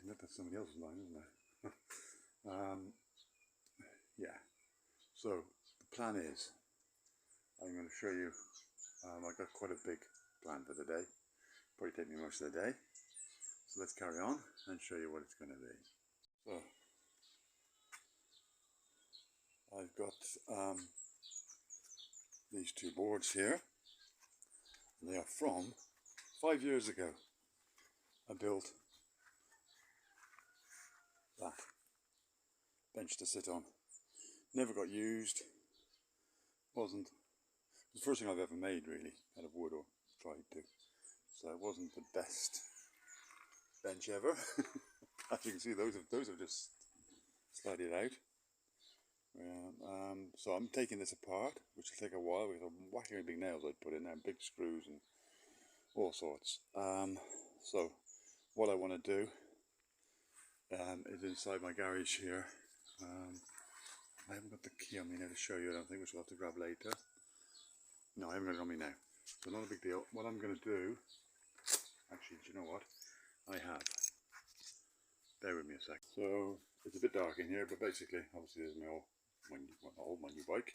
That's somebody else's line, isn't it? Yeah, so the plan is, I'm going to show you, I've got quite a big plan for the day, probably take me most of the day, so let's carry on and show you what it's going to be. So, I've got these two boards here, and they are from 5 years ago. I built that bench to sit on. Never got used. Wasn't the first thing I've ever made really out of wood, or tried to. So it wasn't the best bench ever. As you can see, those have just slided out. So I'm taking this apart, which will take a while because I'm whacking big nails I'd put in there, big screws and all sorts. So what I want to do is inside my garage here. I haven't got the key on me now to show you, I don't think, which I'll have to grab later. No, I haven't got it on me now, so not a big deal. What I'm going to do, actually, do you know what? I have. Bear with me a sec. So it's a bit dark in here, but basically, obviously, there's my new bike.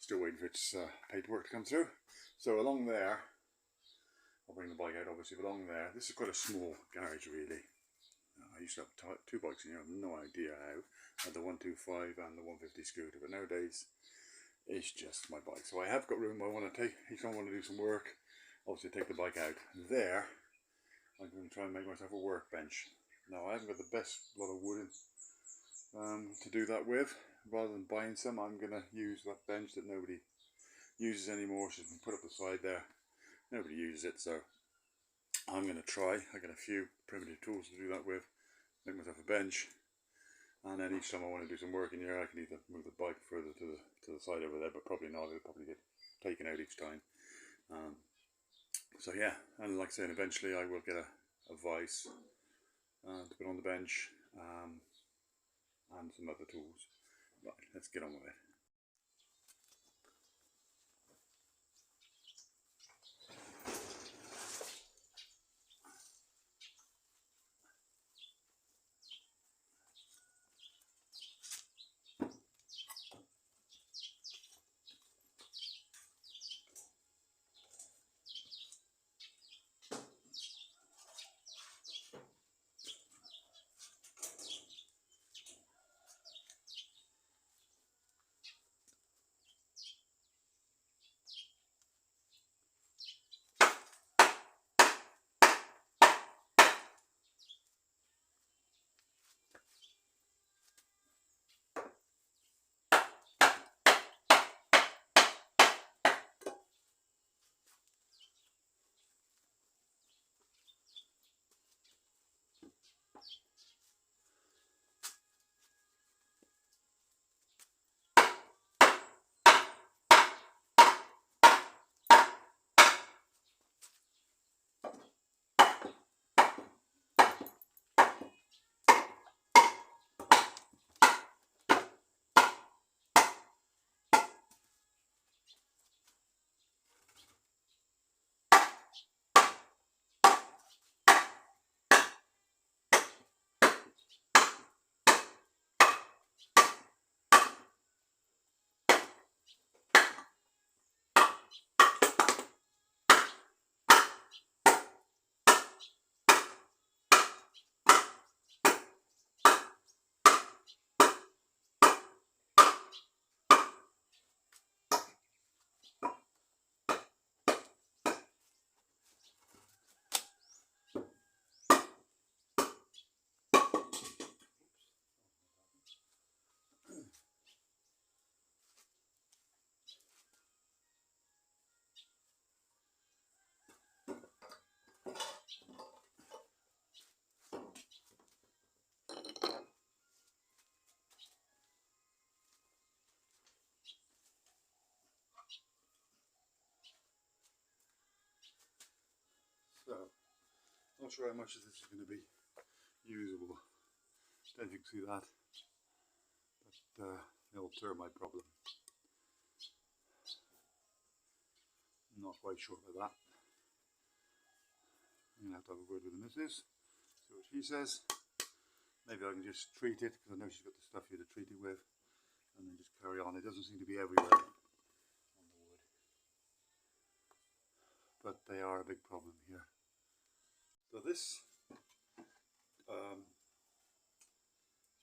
Still waiting for its paperwork to come through. So along there, I'll bring the bike out obviously, but along there, this is quite a small garage really. I used to have two bikes in here, I have no idea how. I had the 125 and the 150 scooter, but nowadays it's just my bike. So I have got room. I want to take, each time I want to do some work, obviously take the bike out. There, I'm going to try and make myself a workbench. Now I haven't got the best lot of wood to do that with. Rather than buying some, I'm going to use that bench that nobody uses anymore. She's been put up the side there. Nobody uses it, so I'm going to try. I got a few primitive tools to do that with. Make myself a bench, and then each time I want to do some work in here, I can either move the bike further to the side over there, but probably not. It'll probably get taken out each time. So yeah, and like I said, eventually I will get a vise to put on the bench, and some other tools. Right, let's get on with it. So, not sure how much of this is going to be usable. Don't you see that? But it'll cure my problem. I'm not quite sure about that. I'm going to have a word with the missus, see what she says. maybe I can just treat it, because I know she's got the stuff here to treat it with, and then just carry on. It doesn't seem to be everywhere on the wood, but they are a big problem here. So this is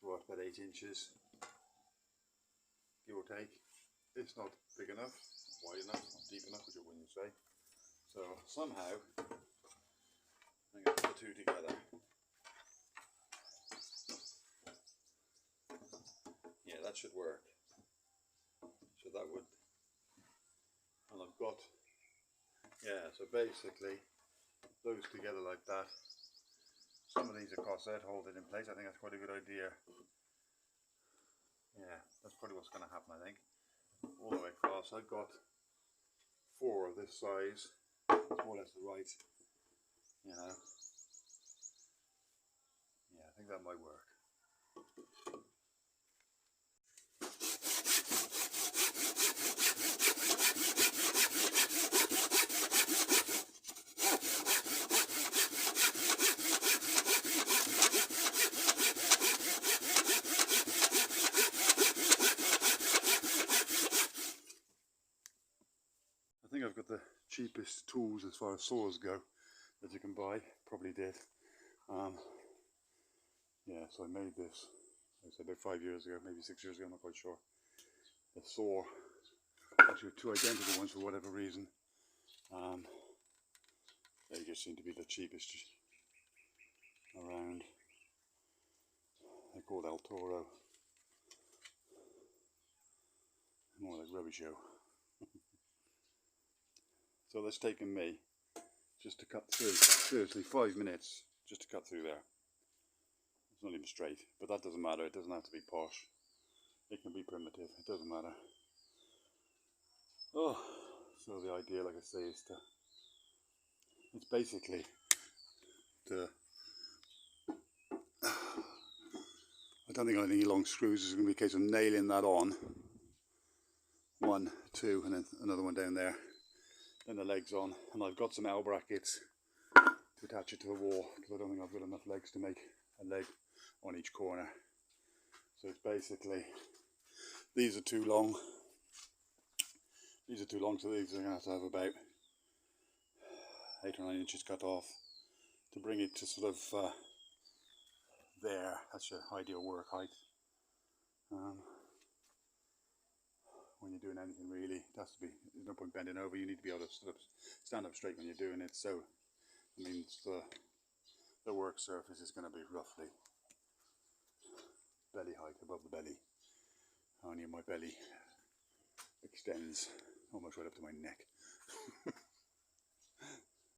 about 8 inches, give or take. It's not big enough, wide enough, not deep enough, which when you say. So somehow I'm going to put the two together. Yeah, that should work. So that would, and I've got, yeah, so basically those together like that. Some of these are corset, hold it in place. I think that's quite a good idea. Yeah, that's probably what's going to happen, I think. All the way across. I've got 4 of this size. It's more or less the right, you know. Yeah, I think that might work. I think I've got the cheapest tools as far as saws go that you can buy. Probably did. Yeah, so I made this, like I said, about 5 years ago, maybe 6 years ago, I'm not quite sure. The saw, actually 2 identical ones for whatever reason. They just seem to be the cheapest around. They're called El Toro. More like Rubisho. So that's taken me just to cut through, seriously 5 minutes just to cut through there. It's not even straight, but that doesn't matter. It doesn't have to be posh. It can be primitive, it doesn't matter. Oh, so the idea, like I say, is to, it's basically to, I don't think I need long screws. It's going to be a case of nailing that on. 1, 2, and then another one down there. Then the legs on, and I've got some L brackets to attach it to the wall, because I don't think I've got enough legs to make a leg on each corner. So it's basically, these are too long. These are too long, so these are going to have about 8 or 9 inches cut off to bring it to sort of there. That's your ideal work height. When you're doing anything really, it has to be, there's no point bending over. You need to be able to sort of stand up straight when you're doing it. So, I mean, the work surface is going to be roughly belly height, above the belly. Only my belly extends almost right up to my neck.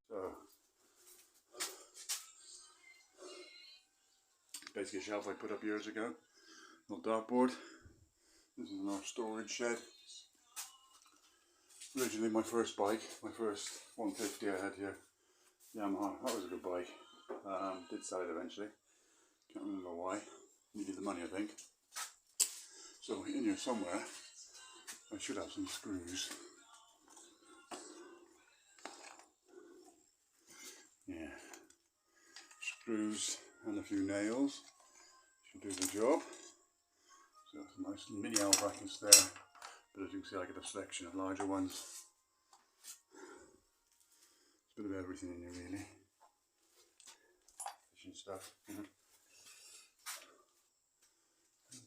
So, basically a shelf I put up years ago, little dartboard. This is our storage shed. Originally my first bike, my first 150 I had here, Yamaha. That was a good bike. Did sell it eventually. Can't remember why. Needed the money, I think. So in here somewhere, I should have some screws. Yeah, screws and a few nails should do the job. So some nice mini L brackets there, but as you can see I get a selection of larger ones. It's a bit of everything in here really. Fishing stuff. Let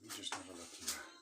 me just have a look here.